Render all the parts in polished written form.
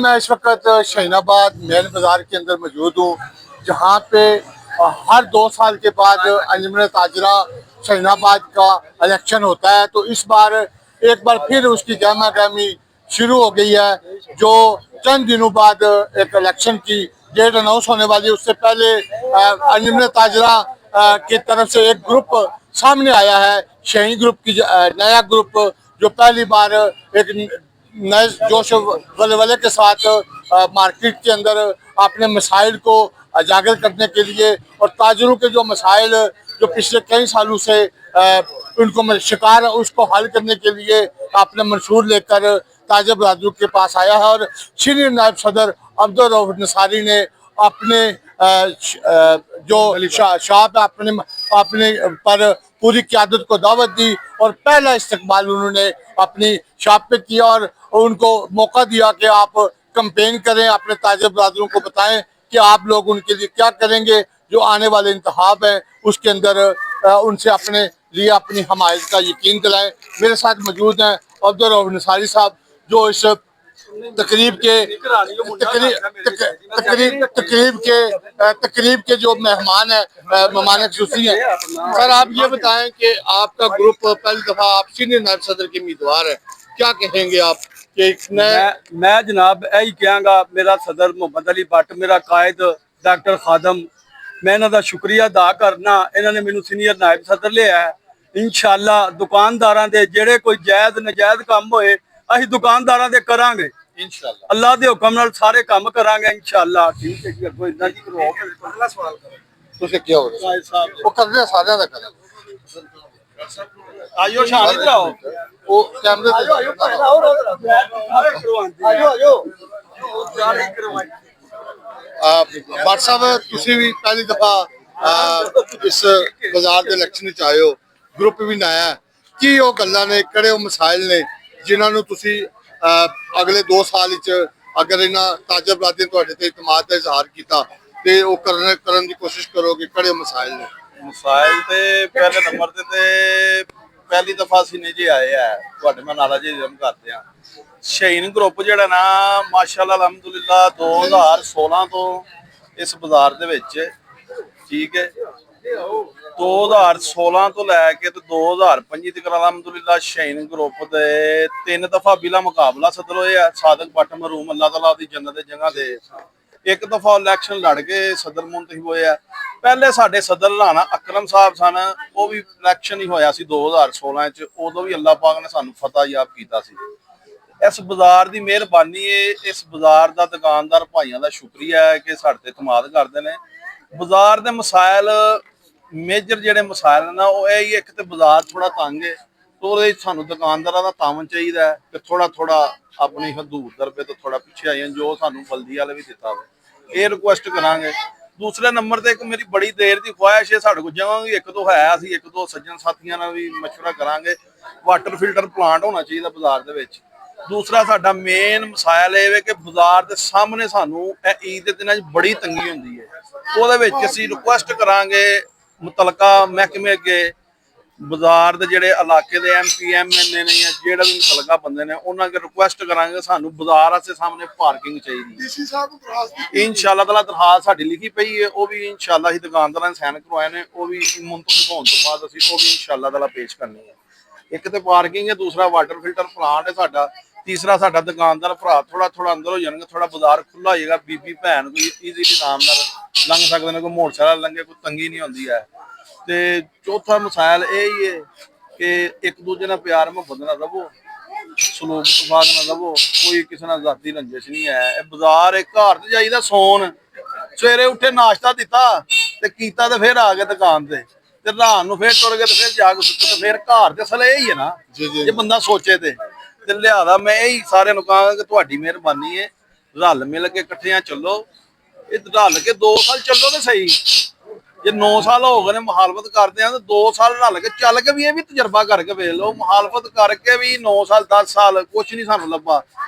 मैं इस वक्त शहीनाबाद मेन बाजार के अंदर मौजूद हूँ, जहाँ पे हर 2 साल के बाद अंजुमन ताजरा शहीनाबाद का इलेक्शन होता है। तो इस बार एक बार फिर उसकी गहमा गहमी शुरू हो गई है। जो चंद दिनों बाद एक इलेक्शन की डेट अनाउंस होने वाली है, उससे पहले अंजुमन ताजरा की तरफ से एक ग्रुप सामने आया है, शहीन ग्रुप की नया ग्रुप, जो पहली बार एक नए जोश वलवले के साथ मार्केट के अंदर अपने मसाइल को उजागर करने के लिए और ताजरों के जो मसाइल जो पिछले कई सालों से उनको शिकार है, उसको हल करने के लिए अपने मंशूर लेकर ताजर बहादुर के पास आया है। और सीनियर नायब सदर अब्दुल रऊफ नसारी ने अपने जो शाह अपने अपने पर पूरी क़यादत को दावत दी और पहला इस्तकबाल उन्होंने अपनी शाप पे किया और उनको मौका दिया कि आप कैंपेन करें, अपने ताजर बरादरों को बताएं कि आप लोग उनके लिए क्या करेंगे। जो आने वाले इंतखाब हैं उसके अंदर उनसे अपने लिए अपनी हमायत का यकीन दिलाएं। मेरे साथ मौजूद हैं अब्दुल रऊफ नसारी साहब, जो इस तकरीब के जो मेहमान है, मेहमान खुसूसी हैं। सर, आप ये बताएं कि आपका ग्रुप पहली दफा आप सीनियर नायब सदर के उम्मीदवार है, क्या कहेंगे आप कि मैं जनाब यही कहांगा, मेरा सदर मोहम्मद अली भट्ट, मेरा कायद डॉक्टर खादम, मैं इन्हों का शुक्रिया अदा करना। इन्होंने मैनू सीनियर नायब सदर लिया है। इंशाअल्लाह दुकानदारां दे जेड़े कोई जायज नजायज काम होए असीं दुकानदारां दे करांगे। इंशाअल्लाह अल्लाह दे हुक्म नाल सारे काम करांगे इंशाअल्लाह। ठीक है जी, अगो इतना जी करो। अगला सवाल करो तुसीं क्या हो वो करने सारे दा करा आयो शान इधर आओ, वो कैमरे ते भट्ट साहब, तुसीं भी पहली दफा इस बाजार ਦੇ ਇਲੈਕਸ਼ਨ ਵਿੱਚ ਆਏ ਹੋ, ਗਰੁੱਪ ਵੀ ਨया ਹੈ, ਕੀ ਉਹ ਗੱਲਾਂ ਨੇ, ਕਿਹੜੇ ਉਹ ਮਸਾਇਲ ਨੇ ਜਿਨ੍ਹਾਂ ਨੂੰ ਤੁਸੀਂ ਅਗਲੇ 2 ਸਾਲ ਵਿੱਚ ਅਗਰ ਇਹਨਾਂ ਤਾਜਰ ਬਰਾਦਰੀ ਨੇ ਤੁਹਾਡੇ ਤੇ ਇਤਮਾਦ ਦਾ ਇਜ਼ਹਾਰ ਕੀਤਾ ਤੇ ਉਹ ਕਰਨ ਦੀ ਕੋਸ਼ਿਸ਼ ਕਰੋਗੇ, ਕਿਹੜੇ ਮਸਾਇਲ ਨੇ? ਮਸਾਇਲ ਤੇ ਪਹਿਲੇ ਨੰਬਰ ਤੇ ਪਹਿਲੀ ਦਫਾ ਅਸੀਂ ਨੇ ਜੀ ਆਏ ਆ ਤੁਹਾਡੇ ਨਾਲ ਨਾਰਾ ਜੀ ਰਮ ਕਰਦੇ ਆ। ਸ਼ਹੀਨ ਗਰੁੱਪ ਜਿਹੜਾ ਨਾ ਮਾਸ਼ਾਅੱਲਾ ਅਲਹਮਦੁਲਿਲਾ 2016 ਤੋਂ ਇਸ ਬਾਜ਼ਾਰ ਦੇ ਵਿੱਚ, ਠੀਕ ਹੈ, 2016 ਤੋਂ ਲੈ ਕੇ ਤੇ 2025 ਤੱਕ ਅਲਹਮਦੁਲਿਲਾ ਸ਼ਹੀਨ ਗਰੁੱਪ ਦੇ 3 ਦਫਾ ਬਿਲਾ ਮੁਕਾਬਲਾ ਸਦਰ ਹੋਏ ਆ। ਸਾਦਕ ਭੱਟ ਮਰਹੂਮ ਅੱਲਾਹ ਤਾਲਾ ਦੀ ਜੰਨਤ ਦੇ ਜਗ੍ਹਾ ਦੇ ਇੱਕ ਦਫਾ ਇਲੈਕਸ਼ਨ ਲੜ ਕੇ ਸਦਰ ਮੁੰਤਖਬ ਹੋਏ ਆ। ਪਹਿਲੇ ਸਾਡੇ ਸਦਰ ਰਾਣਾ ਅਕਰਮ ਸਾਹਿਬ ਸਨ, ਉਹ ਵੀ ਇਲੈਕਸ਼ਨ ਹੀ ਹੋਇਆ ਸੀ 2016 ਚ, ਉਦੋਂ ਵੀ ਅੱਲਾਹ ਪਾਕ ਨੇ ਸਾਨੂੰ ਫਤਹ ਯਾਬ ਕੀਤਾ ਸੀ। ਇਸ ਬਾਜ਼ਾਰ ਦੀ ਮਿਹਰਬਾਨੀ ਹੈ, ਇਸ ਬਾਜ਼ਾਰ ਦਾ ਦੁਕਾਨਦਾਰ ਭਾਈਆਂ ਦਾ ਸ਼ੁਕਰੀਆ ਹੈ ਕਿ ਸਾਡੇ ਤੇ ਇਤਮਾਦ ਕਰਦੇ ਨੇ। ਬਾਜ਼ਾਰ ਦੇ ਮਸਾਇਲ ਮੇਜਰ ਜਿਹੜੇ ਮਸਾਇਲ ਨੇ ਨਾ, ਉਹ ਇਹ ਹੀ, ਇੱਕ ਤੇ ਬਾਜ਼ਾਰ ਥੋੜਾ ਤੰਗ ਹੈ, ਉਹਦੇ ਸਾਨੂੰ ਦੁਕਾਨਦਾਰਾਂ ਦਾ ਤਾਮਨ ਚਾਹੀਦਾ ਹੈ ਕਿ ਥੋੜਾ ਥੋੜਾ ਆਪਣੀ ਹਦੂਦ ਦਰਬੇ ਤੋਂ ਥੋੜਾ ਪਿੱਛੇ ਆਈਆਂ, ਜੋ ਸਾਨੂੰ ਬਲਦੀ ਵਾਲੇ ਵੀ ਦਿੱਤਾ ਵੇ, ਇਹ ਰਿਕੁਐਸਟ ਕਰਾਂਗੇ। ਦੂਸਰੇ ਨੰਬਰ ਤੇ ਇੱਕ ਮੇਰੀ ਬੜੀ ਦੇਰ ਦੀ ਖੁਆਇਸ਼ ਹੈ, ਸਾਡੇ ਕੋਲ ਜਗ੍ਹਾ ਵੀ ਇੱਕ ਦੋ ਹੈ, ਅਸੀਂ ਇੱਕ ਦੋ ਸੱਜਣ ਸਾਥੀਆਂ ਨਾਲ ਵੀ ਮਸ਼ਵਰਾ ਕਰਾਂਗੇ। ਵਾਟਰ ਫਿਲਟਰ ਪਲਾਂਟ ਹੋਣਾ ਚਾਹੀਦਾ ਬਾਜ਼ਾਰ ਦੇ ਵਿੱਚ। ਦੂਸਰਾ ਸਾਡਾ ਮੇਨ ਮਸਾਇਲ ਇਹ ਵੇ ਕਿ ਬਾਜ਼ਾਰ ਦੇ ਸਾਹਮਣੇ ਸਾਨੂੰ ਇਹ ਈਦ ਦੇ ਦਿਨਾਂ 'ਚ ਬੜੀ ਤੰਗੀ ਹੁੰਦੀ ਹੈ, ਉਹਦੇ ਵਿੱਚ ਅਸੀਂ ਰਿਕੁਐਸਟ ਕਰਾਂਗੇ ਮੁਤਲਕਾ ਮਹਿਕਮੇ ਅੱਗੇ, ਬਾਜ਼ਾਰ ਦੇ ਜਿਹੜੇ ਇਲਾਕੇ ਦੇ MP MNA ਨੇ ਜਾਂ ਜਿਹੜਾ ਵੀ ਮੁਤਲਕਾ ਬੰਦੇ ਨੇ, ਉਹਨਾਂ ਅੱਗੇ ਰਿਕੁਐਸਟ ਕਰਾਂਗੇ ਸਾਨੂੰ ਬਾਜ਼ਾਰ ਵਾਸਤੇ ਸਾਹਮਣੇ ਪਾਰਕਿੰਗ ਚਾਹੀਦੀ ਹੈ। ਇਨਸ਼ਾਅੱਲਾ ਤਾਲਾ ਦਰਖਾਸਤ ਸਾਡੀ ਲਿਖੀ ਪਈ ਹੈ, ਉਹ ਵੀ ਇਨਸ਼ਾਅੱਲਾ ਅਸੀਂ ਦੁਕਾਨਦਾਰਾਂ ਨੇ ਸਾਈਨ ਕਰਵਾਏ ਨੇ, ਉਹ ਵੀ ਮੁੰਤਖਬ ਹੋਣ ਤੋਂ ਬਾਅਦ ਅਸੀਂ ਉਹ ਵੀ ਇਨਸ਼ਾਅੱਲਾ ਤਾਲਾ ਪੇਸ਼ ਕਰਨੀ ਹੈ। ਇੱਕ ਤੇ ਪਾਰਕਿੰਗ ਹੈ, ਦੂਸਰਾ ਵਾਟਰ ਫਿਲਟਰ ਪਲਾਂਟ ਹੈ ਸਾਡਾ, ਤੀਸਰਾ ਸਾਡਾ ਦੁਕਾਨਦਾਰ ਭਰਾ ਥੋੜਾ ਥੋੜਾ ਅੰਦਰ ਹੋ ਜਾਣਗੇ, ਥੋੜਾ ਬਾਜ਼ਾਰ ਖੁੱਲਾ ਹੋ ਜਾਏਗਾ, ਬੀਬੀ ਭੈਣ ਕੋਈ ਈਜ਼ੀਲੀ ਆਰਾਮ ਨਾਲ ਲੰਘ ਸਕਦੇ ਨੇ, ਕੋਈ ਮੋਟਰਸਾਈਕਲ ਲੰਘੇ, ਕੋਈ ਤੰਗੀ ਨਹੀਂ ਹੁੰਦੀ ਹੈ। ਤੇ ਚੌਥਾ ਮਸਾਇਲ ਇਹ ਹੀ ਹੈ ਕਿ ਇੱਕ ਦੂਜੇ ਨਾਲ ਪਿਆਰ ਮੁਹੱਬਤ ਨਾਲ ਰਹੋ, ਸਲੂਕ ਇਤਫਾਕ ਨਾਲ ਰਹੋ, ਕੋਈ ਕਿਸੇ ਨਾਲ ਜ਼ਾਤੀ ਰੰਜਿਸ਼ ਨਹੀਂ ਹੈ। ਇਹ ਬਾਜ਼ਾਰ ਇੱਕ ਘਰ ਤੇ ਜਾਈਦਾ ਸੌਣ, ਸਵੇਰੇ ਉੱਠੇ ਨਾਸ਼ਤਾ ਦਿੱਤਾ ਤੇ ਕੀਤਾ ਤੇ ਫਿਰ ਆ ਗਏ ਦੁਕਾਨ ਤੇ ਰਾਤ ਨੂੰ ਫਿਰ ਤੁਰ ਗਏ ਤੇ ਫਿਰ ਜਾ ਕੇ ਸੁੱਤੇ ਤੇ ਫਿਰ ਘਰ ਤੇ ਅਸਲ ਇਹ ਹੀ ਹੈ ਨਾ, ਜੇ ਬੰਦਾ ਸੋਚੇ ਤੇ ਲਿਆਦਾ। ਮੈਂ ਇਹੀ ਸਾਰਿਆਂ ਨੂੰ ਕਹਾਂਗਾ ਕਿ ਤੁਹਾਡੀ ਮਿਹਰਬਾਨੀ ਹੈ, ਰਲ ਮਿਲ ਕੇ ਇਕੱਠਿਆਂ ਚੱਲੋ, ਇਹ ਰਲ ਕੇ 2 ਸਾਲ ਚੱਲੋ ਤੇ ਸਹੀ। ਜੇ 9 ਸਾਲ ਹੋ ਗਏ ਨੇ ਮੁਖਾਲਫਤ ਕਰਦੇ ਆ, ਤਾਂ 2 ਸਾਲ ਰਲ ਕੇ ਚੱਲ ਕੇ ਵੀ ਇਹ ਵੀ ਤਜਰਬਾ ਕਰਕੇ ਵੇਖ ਲਓ। ਮੁਖਾਲਫਤ ਕਰਕੇ ਵੀ 9 ਸਾਲ 10 ਸਾਲ ਕੁਛ ਨਹੀਂ ਸਾਨੂੰ ਲੱਭਾ,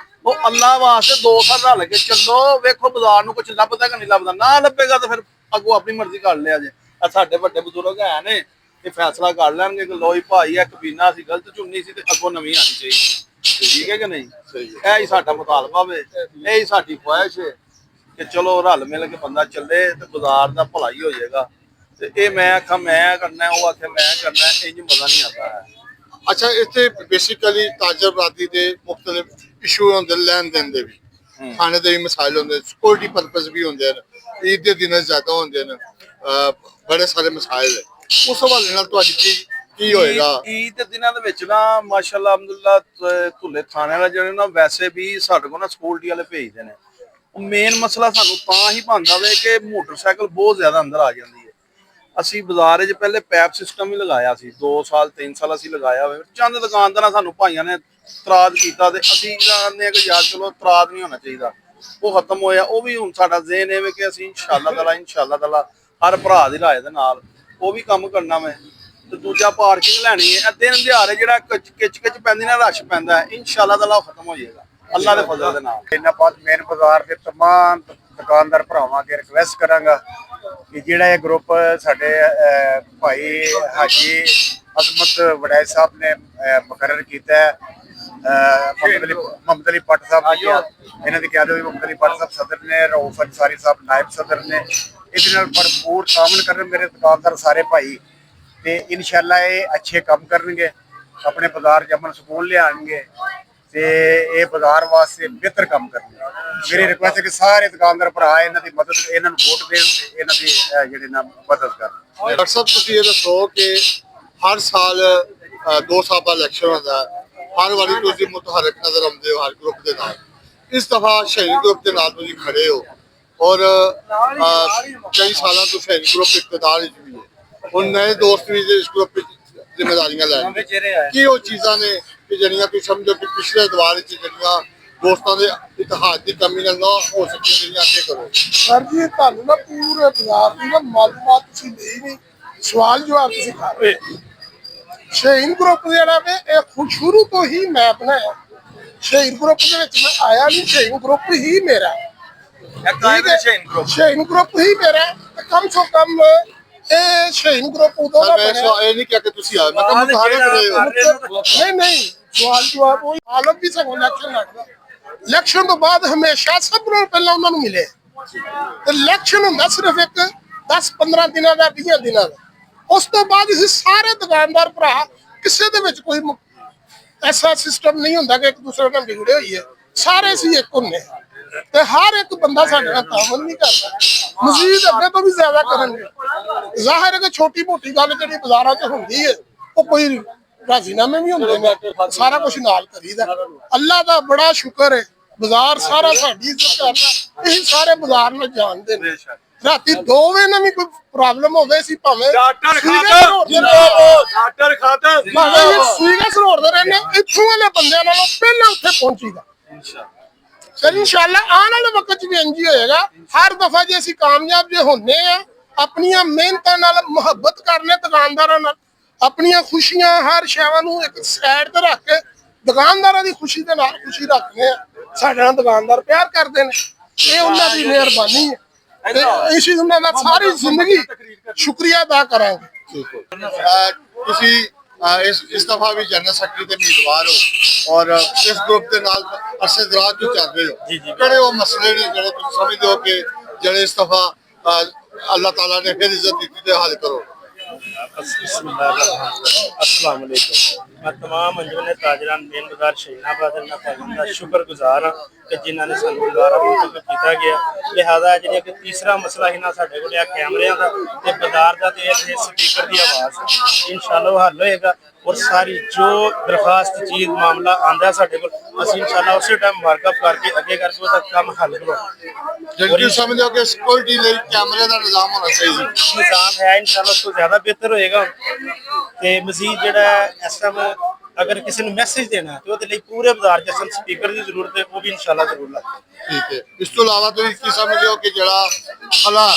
ਉਹ ਅੱਲਾਹ ਵਾਸਤੇ 2 ਸਾਲ ਰਲ ਕੇ ਚੱਲੋ, ਵੇਖੋ ਬਾਜ਼ਾਰ ਨੂੰ ਕੁਛ ਲੱਭਦਾ ਕਿ ਨਹੀਂ ਲੱਭਦਾ। ਨਾ ਲੱਭੇਗਾ ਤਾਂ ਫਿਰ ਅੱਗੋਂ ਆਪਣੀ ਮਰਜ਼ੀ ਕਰ ਲਿਆ ਜੇ। ਸਾਡੇ ਵੱਡੇ ਬਜ਼ੁਰਗ ਹੈ ਨੇ, ਇਹ ਫੈਸਲਾ ਕਰ ਲੈਣਗੇ ਕਿ ਲੋਈ ਭਾਈ ਇੱਕ ਕਬੀਨਾ ਸੀ, ਗਲਤ ਚੁਣਨੀ ਸੀ ਤੇ ਅੱਗੋਂ ਨਵੀਂ ਆਣੀ ਚਾਹੀਦੀ। ਠੀਕ ਹੈ ਕਿ ਨਹੀਂ? ਸਹੀ ਹੈ। ਇਹ ਹੀ ਸਾਡਾ ਮੁਤਾਲਬਾ ਵੇ, ਇਹ ਹੀ ਸਾਡੀ ਖੁਆਇਸ਼ ਹੈ ਕਿ ਚਲੋ ਰਲ ਮਿਲ ਕੇ ਬੰਦਾ ਚੱਲੇ ਤੇ ਬਾਜ਼ਾਰ ਦਾ ਭਲਾ ਹੀ ਹੋ ਜਾਏਗਾ। ਤੇ ਇਹ ਮੈਂ ਆਖਾਂ ਮੈਂ ਕਰਨਾ, ਉਹ ਆਖੇ ਮੈਂ ਕਰਨਾ, ਇੰਜ ਮਜ਼ਾ ਨਹੀਂ ਆਉਂਦਾ ਹੈ। ਅੱਛਾ, ਇੱਥੇ ਬੇਸਿਕਲੀ ਤਾਜਰ ਬਰਾਦਰੀ ਦੇ ਮੁxtਲਿਫ ਇਸ਼ੂ ਹੁੰਦੇ, ਲੈਣ ਦੇਣ ਦੇ ਵੀ, ਖਾਣੇ ਦੇ ਵੀ ਮਸਾਇਲ ਹੁੰਦੇ, ਸਿਕਿਉਰਿਟੀ ਪਰਪਸ ਵੀ ਹੁੰਦੇ ਹਨ, ਈਦ ਦੇ ਦਿਨਾਂ ਜ਼ਿਆਦਾ ਹੁੰਦੇ ਨੇ, ਬੜੇ ਸਾਰੇ ਮਸਾਇਲ ਹੈ। ਉਸ ਹਵਾਲੇ ਨਾਲ ਤੁਹਾਡੀ ਕੀ ਹੋਏਗਾ? ਈਦ ਦੇ ਦਿਨਾਂ ਦੇ ਵਿੱਚ ਨਾ ਮਾਸ਼ਾਅੱਲਾ ਅਲਹਮਦੁਲਿਲਾ ਧੁੱਲੇ ਖਾਣੇ ਵਾਲੇ ਜਿਹੜੇ ਨਾ ਵੈਸੇ ਵੀ ਸਾਡੇ ਕੋਲ ਨਾ ਸਕੂਲਟੀ ਵਾਲੇ ਭੇਜਦੇ ਨੇ। ਉਹ ਮੇਨ ਮਸਲਾ ਸਾਨੂੰ ਤਾਂ ਹੀ ਬਣਦਾ ਵੇ ਕਿ ਮੋਟਰਸਾਈਕਲ ਬਹੁਤ ਜ਼ਿਆਦਾ ਅੰਦਰ ਆ ਜਾਂਦੀ ਹੈ। ਅਸੀਂ ਬਾਜ਼ਾਰ ਵਿੱਚ ਪਹਿਲੇ ਪੈਪ ਸਿਸਟਮ ਹੀ ਲਗਾਇਆ ਸੀ, 2 ਸਾਲ 3 ਸਾਲ ਅਸੀਂ ਲਗਾਇਆ ਹੋਵੇ। ਚੰਦ ਦੁਕਾਨਦਾਰਾਂ ਸਾਨੂੰ ਭਾਈਆਂ ਨੇ ਇਤਰਾਜ਼ ਕੀਤਾ ਤੇ ਅਸੀਂ ਕਹਿੰਦੇ ਕਿ ਯਾਰ ਚਲੋ ਇਤਰਾਜ਼ ਨਹੀਂ ਹੋਣਾ ਚਾਹੀਦਾ, ਉਹ ਖਤਮ ਹੋਇਆ। ਉਹ ਵੀ ਹੁਣ ਸਾਡਾ ਜ਼ੇਨ ਇਹ ਵੇ ਕਿ ਅਸੀਂ ਇਨਸ਼ਾਅੱਲਾ ਤਾਲਾ ਹਰ ਭਰਾ ਦੀ ਰਾਏ ਦੇ ਨਾਲ ਉਹ ਵੀ ਕੰਮ ਕਰਨਾ ਵੇ। ਤੇ ਦੂਜਾ ਪਾਰਕਿੰਗ ਲੈਣੀ ਹੈ। ਦਿਨ ਦਿਹਾੜੇ ਜਿਹੜਾ ਕਿਚ ਪੈਂਦੀ ਨਾ, ਰਸ਼ ਪੈਂਦਾ ਹੈ, ਇਨਸ਼ਾਅੱਲਾ ਤਾਲਾ ਉਹ ਖਤਮ ਹੋ ਜਾਏਗਾ ਅੱਲਾ ਦੇ ਫਜ਼ਲ ਦੇ ਨਾਲ। ਜੈਨਾਬਾਦ ਮੇਨ ਬਾਜ਼ਾਰ ਦੇ तमाम ਦੁਕਾਨਦਾਰ ਭਰਾਵਾਂ ਅੱਗੇ ਰਿਕਵੈਸਟ ਕਰਾਂਗਾ ਕਿ ਜਿਹੜਾ ਇਹ ਗਰੁੱਪ ਸਾਡੇ ਭਾਈ ਹਾਜੀ ਅਜ਼ਮਤ ਵੜੈਚ ਸਾਹਿਬ ਨੇ ਮੁਕਰਰ ਕੀਤਾ ਹੈ, ਮੁਹੰਮਦ ਅਲੀ ਪੱਟ ਸਾਹਿਬ ਜੀ, ਇਹਨਾਂ ਦੀ ਕਿਆਦਤ ਵਿੱਚ ਮੁਹੰਮਦ ਅਲੀ ਪੱਟ ਸਾਹਿਬ ਸਦਰ ਨੇ, ਰਊਫ ਅੰਸਾਰੀ ਸਾਹਿਬ ਨਾਇਬ ਸਦਰ ਨੇ, ਇਹਦੇ ਨਾਲ ਭਰਪੂਰ ਤਾਮਨ ਕਰਨ ਮੇਰੇ ਦੁਕਾਨਦਾਰ ਸਾਰੇ ਭਾਈ। ਤੇ ਇਨਸ਼ਾਅੱਲਾ ਇਹ ਅੱਛੇ ਕੰਮ ਕਰਨਗੇ, ਆਪਣੇ ਬਾਜ਼ਾਰ ਜਮਨ ਸਕੂਨ ਲਿਆਣਗੇ ਤੇ ਇਹ ਬਾਜ਼ਾਰ ਵਾਸਤੇ ਬਿਹਤਰ ਕੰਮ ਕਰਨਗੇ। ਮੇਰੀ ਰਿਕੁਐਸਟ ਹੈ ਕਿ ਸਾਰੇ ਦੁਕਾਨਦਾਰ ਭਰਾ ਇਹਨਾਂ ਦੀ ਮਦਦ, ਇਹਨਾਂ ਨੂੰ ਵੋਟ ਦੇਣ ਤੇ ਇਹਨਾਂ ਦੀ ਜਿਹੜੇ ਨਾ ਮਦਦ ਕਰਨ। ਡਾਕਟਰ ਸਾਹਿਬ, ਤੁਸੀਂ ਇਹ ਦੱਸੋ ਕਿ ਹਰ ਸਾਲ 2 ਸਾਲ ਬਾਅਦ ਇਲੈਕਸ਼ਨ ਹੁੰਦਾ ਹੈ, ਹਰ ਵਾਰੀ ਤੁਸੀਂ ਮੁਤਹਰਕ ਨਜ਼ਰ ਆਉਂਦੇ ਹੋ ਹਰ ਗਰੁੱਪ ਦੇ ਨਾਲ। ਇਸ ਦਫਾ ਸ਼ਹੀਦ ਗਰੁੱਪ ਦੇ ਨਾਲ ਤੁਸੀਂ ਖੜੇ ਹੋ ਔਰ ਕਈ ਸਾਲਾਂ ਤੋਂ ਸ਼ਹੀਦ ਗਰੁੱਪ ਇਕਤਦਾਰ ਵਿੱਚ ਵੀ ਹੈ, ਹੁਣ ਨਏ ਦੋਸਤ ਵੀ ਇਸ ਗਰੁੱਪ ਵਿੱਚ ਜ਼ਿੰਮੇਵਾਰੀਆਂ ਲੈਣਗੇ। ਕੀ ਉਹ ਚੀਜ਼ਾਂ ਨੇ ਕਿ ਜਿਹੜੀਆਂ ਤੁਸੀਂ ਸਮਝੋ ਕਿ ਪਿਛਲੇ ਦੌਰ ਵਿੱਚ ਜਿਹੜੀਆਂ ਦੋਸਤਾਂ ਦੇ ਇਤਿਹਾਦ ਦੀ ਕਮੀ ਨਾਲ ਨਾ ਹੋ ਸਕਦੀਆਂ, ਜਿਹੜੀਆਂ ਅੱਗੇ ਕਰੋ? ਸਰ ਜੀ, ਤੁਹਾਨੂੰ ਨਾ ਪੂਰੇ ਪੰਜਾਬ ਦੀ ਨਾ ਮਾਲੂਮਾਤ ਤੁਸੀਂ ਦੇ ਨਹੀਂ, ਸਵਾਲ ਜਵਾਬ ਤੁਸੀਂ ਕਰ ਰਹੇ। ਸ਼ਹੀਦ ਗਰੁੱਪ ਜਿਹੜਾ ਵੇ ਇਹ ਸ਼ੁਰੂ ਤੋਂ ਹੀ ਮੈਂ ਬਣਾਇਆ। ਸ਼ਹੀਦ ਗਰੁੱਪ ਦੇ ਵਿੱਚ ਮੈਂ ਆਇਆ ਨਹੀਂ, ਸ਼ਹੀਦ ਗਰੁੱਪ ਹੀ ਮੇਰਾ, ਸ਼ਹੀਦ ਗਰੁੱਪ ਹੀ ਮੇਰਾ। ਕਮ ਸੋ ਕਮ ਇਹ ਸ਼ਹੀਦ ਗਰੁੱਪ ਉਦੋਂ ਦਾ ਬਣਿਆ। ਇਹ ਨਹੀਂ ਕਿ ਤੁਸੀਂ ਆਏ, ਮੈਂ ਕਿਹਾ ਮੁਤਹਰਕ ਰਹੇ ਹੋ। ਨਹੀਂ, ਸਵਾਲ ਜਵਾਬ ਉਹ ਆਲਮ ਵੀ ਸੰਗ ਇਲੈਕਸ਼ਨ ਲੜਦਾ। ਇਲੈਕਸ਼ਨ ਤੋਂ ਬਾਅਦ ਹਮੇਸ਼ਾ ਸਭ ਨਾਲੋਂ ਪਹਿਲਾਂ ਉਹਨਾਂ ਨੂੰ ਮਿਲੇ। ਤੇ ਇਲੈਕਸ਼ਨ ਹੁੰਦਾ ਸਿਰਫ ਇੱਕ 10-15 ਦਿਨਾਂ ਦਾ, 20 ਦਿਨਾਂ ਦਾ। ਉਸ ਤੋਂ ਬਾਅਦ ਅਸੀਂ ਸਾਰੇ ਦੁਕਾਨਦਾਰ ਭਰਾ, ਕਿਸੇ ਦੇ ਵਿੱਚ ਕੋਈ ਐਸਾ ਸਿਸਟਮ ਨਹੀਂ ਹੁੰਦਾ ਕਿ ਇੱਕ ਦੂਸਰੇ ਨਾਲ ਵਿਗੜੇ ਹੋਈਏ, ਸਾਰੇ ਅਸੀਂ ਇੱਕ ਹੁੰਨੇ ਤੇ ਹਰ ਇੱਕ ਬੰਦਾ ਸਾਡੇ ਨਾਲ ਤਾਮਨ ਨਹੀਂ ਕਰਦਾ, ਮਜ਼ੀਦ ਅੱਗੇ ਤੋਂ ਵੀ ਜ਼ਿਆਦਾ ਕਰਨਗੇ। ਜ਼ਾਹਿਰ ਹੈ ਕਿ ਛੋਟੀ ਮੋਟੀ ਗੱਲ ਜਿਹੜੀ ਬਾਜ਼ਾਰਾਂ 'ਚ ਹੁੰਦੀ ਹੈ ਉਹ ਕੋਈ ਰਾਜ਼ੀਨਾਮੇ ਵੀ ਹੁੰਦੇ ਨੇ, ਸਾਰਾ ਕੁਝ ਨਾਲ ਕਰੀਦਾ। ਅੱਲਾ ਦਾ ਬੜਾ ਸ਼ੁਕਰ ਹੈ, ਬਾਜ਼ਾਰ ਸਾਰਾ ਸਾਡੀ ਇੱਜ਼ਤ ਕਰਦਾ। ਇਹ ਸਾਰੇ ਬਾਜ਼ਾਰ ਨੂੰ ਜਾਣਦੇ ਨੇ। ਰਾਤੀ 2 ਵਜੇ ਨਾਲ ਵੀ ਕੋਈ ਪ੍ਰੋਬਲਮ ਹੋਵੇ ਸੀ ਭਾਵੇਂ ਡਾਕਟਰ ਖਾਤਰ ਸੀਰੀਅਸ ਰੋੜਦੇ ਰਹਿੰਦੇ, ਇੱਥੋਂ ਵਾਲੇ ਬੰਦਿਆਂ ਨਾਲੋਂ ਪਹਿਲਾਂ ਉੱਥੇ ਪਹੁੰਚੀਦਾ। ਇਨਸ਼ਾਅੱਲਾ ਆਉਣ ਵਾਲੇ ਵਕਤ 'ਚ ਵੀ ਇੰਝ ਹੀ ਹੋਏਗਾ। ਹਰ ਦਫਾ ਜੇ ਅਸੀਂ ਕਾਮਯਾਬ ਜੇ ਹੁੰਨੇ ਆ, ਆਪਣੀਆਂ ਮਿਹਨਤਾਂ ਨਾਲ, ਮੁਹੱਬਤ ਕਰਨੇ ਦੁਕਾਨਦਾਰਾਂ ਨਾਲ, ਆਪਣੀਆਂ ਖੁਸ਼ੀਆਂ ਹਰ ਸ਼ੈਵਾਂ ਨੂੰ ਇੱਕ ਸਾਈਡ ਤੇ ਰੱਖ ਕੇ ਦੁਕਾਨਦਾਰਾਂ ਦੀ ਖੁਸ਼ੀ ਦੇ ਨਾਲ ਖੁਸ਼ੀ ਰੱਖਦੇ ਆ। ਸਾਡੇ ਨਾਲ ਦੁਕਾਨਦਾਰ ਪਿਆਰ ਕਰਦੇ ਨੇ, ਇਹ ਉਹਨਾਂ ਦੀ ਮਿਹਰਬਾਨੀ ਹੈ। ਇਸੇ ਉਹਨਾਂ ਦਾ ਸਾਰੀ ਜ਼ਿੰਦਗੀ ਸ਼ੁਕਰੀਆ ਅਦਾ ਕਰਾਂਗੇ। ਤੁਸੀਂ ਇਸ ਦਫਾ ਵੀ ਜਨਰਲ ਸੈਕਟਰੀ ਦੇ ਉਮੀਦਵਾਰ ਹੋ ਔਰ ਇਸ ਗਰੁੱਪ ਦੇ ਨਾਲ ਅਰਸੇ ਦਰਾਜ਼ ਤੋਂ ਚੱਲ ਰਹੇ ਹੋ, ਕਿਹੜੇ ਉਹ ਮਸਲੇ ਨੇ ਜਿਹੜੇ ਤੁਸੀਂ ਸਮਝਦੇ ਹੋ ਕਿ ਜਿਹੜੇ ਇਸ ਦਫਾ ਅੱਲਾਹ ਤਾਲਾ ਨੇ ਫਿਰ ਇੱਜ਼ਤ ਦਿੱਤੀ ਤੇ ਹੱਲ ਕਰੋ? अस्सलाम वालेकुम। मैं तमाम अंजुमन ताजरान मेन बाजार शहीनाबाद का शुक्रगुजार हाँ कि जिन्होंने सानू दोबारा मुंतखब किया गया। लिहाजा जी कि तीसरा मसला ही ना साडे कोल कैमरियां दा ते बाजार दा ते स्पीकर की आवाज़ इंशाअल्लाह हल होएगा और सारी जो दरखास्त चीज मामला आंदा साडे कोल असीं इंशाअल्लाह उस टाइम मार्कअप करके अगे करके उसदा काम हल करवांगे। जल्दी समझो कि सिक्योरिटी ਲਈ ਕੈਮਰੇ ਦਾ ਨਿਜ਼ਾਮ ਹੋਣਾ ਚਾਹੀਦਾ। निज़ाम है इंशाअल्लाह उसको ज़्यादा बेहतर होएगा। ਤੇ ਮਜ਼ੀਦ ਜਿਹੜਾ ਇਸ ਟਾਈਮ ਅਗਰ ਕਿਸੇ ਨੂੰ ਮੈਸੇਜ ਦੇਣਾ ਤੇ ਉਹਦੇ ਲਈ ਪੂਰੇ ਬਾਜ਼ਾਰ 'ਚ ਸਾਨੂੰ ਸਪੀਕਰ ਦੀ ਜ਼ਰੂਰਤ ਹੈ, ਉਹ ਵੀ ਇਨਸ਼ਾਅੱਲਾ ਜ਼ਰੂਰ ਲਾਂਗੇ। ਠੀਕ ਹੈ। ਇਸ ਤੋਂ ਇਲਾਵਾ ਤੁਸੀਂ ਕੀ ਸਮਝਦੇ ਹੋ ਕਿ ਜਿਹੜਾ ਅਲਾ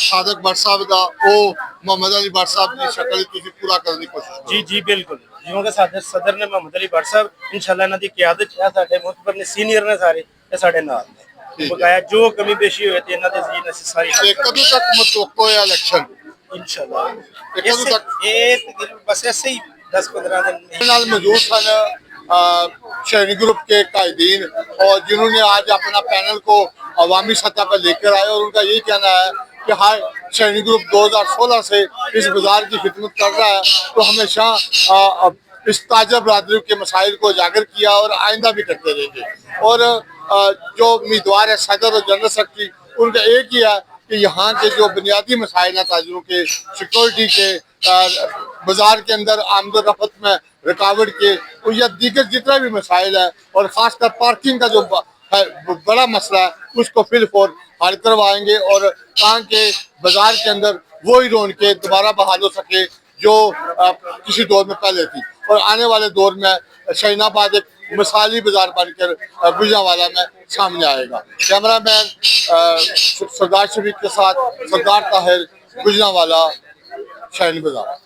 ਸਾਦਕ ਬੱਟ ਸਾਹਿਬ ਦਾ ਉਹ ਮੁਹੰਮਦ ਅਲੀ ਬੱਟ ਸਾਹਿਬ ਦੀ ਸ਼ਕਲ ਤੁਸੀਂ ਪੂਰਾ ਕਰਨ ਦੀ ਕੋਸ਼ਿਸ਼ ਕਰੋ? ਜੀ ਜੀ ਬਿਲਕੁਲ, ਜਿਵੇਂ ਕਿ ਸਾਡੇ ਸਦਰ ਨੇ ਮੁਹੰਮਦ ਅਲੀ ਬੱਟ ਸਾਹਿਬ ਇਨਸ਼ਾਅੱਲਾ ਇਹਨਾਂ ਦੀ ਕਿਆਦਤ 'ਚ ਸਾਡੇ ਮੁਤਬਰ ਨੇ, ਸੀਨੀਅਰ ਨੇ ਸਾਰੇ, ਇਹ ਸਾਡੇ ਨਾਲ ਨੇ। ਬਕਾਇਆ ਜੋ ਕਮੀ ਪੇਸ਼ੀ ਹੋਏ ਤੇ ਇਹਨਾਂ ਦੇ ਜ਼ਰੀਏ ਅਸੀਂ ਸਾਰੀ ਕਦੋਂ ਤੱਕ ਮੁਤਵੱਕਾ ਹੈ ਇਲੈਕਸ਼ਨ? इंशाअल्लाह ये तकरीबन बस ऐसे ही 10-15 दिन ਨਾਲ ਮੌਜੂਦ ਸਨ शहरी ग्रुप के कायदीन और जिन्होंने आज अपना पैनल को अवामी सतह पर लेकर आए, और उनका यही कहना है कि हर शहरी ग्रुप 2016 से इस बाजार की खिदमत कर रहा है, तो हमेशा इस ताजा बरादरी के मसाइल को उजागर किया और आइंदा भी करते रहेंगे। और जो उम्मीदवार है सदर और जनरल सेक्रेटरी, उनका एक ही है कि यहाँ के जो बुनियादी मसाइल हैं ताजरों के, सिक्योरिटी के, बाजार के अंदर आमद रफत में रुकावट के, और या दीगर जितना भी मसाइल है, और ख़ासकर पार्किंग का जो बड़ा मसला है, उसको फिर फोर हल करवाएंगे, और कहाँ के बाजार के अंदर वही रौनकें दोबारा बहाल हो सके जो किसी दौर में पहले थी। और आने वाले दौर में शाहीनाबाद एक मिसाली बाजार बनकर गुजरांवाला में सामने आएगा। कैमरा मैन सरदार शरीफ के साथ सरदार ताहिर, गुजरांवाला, शाहीन बाजार।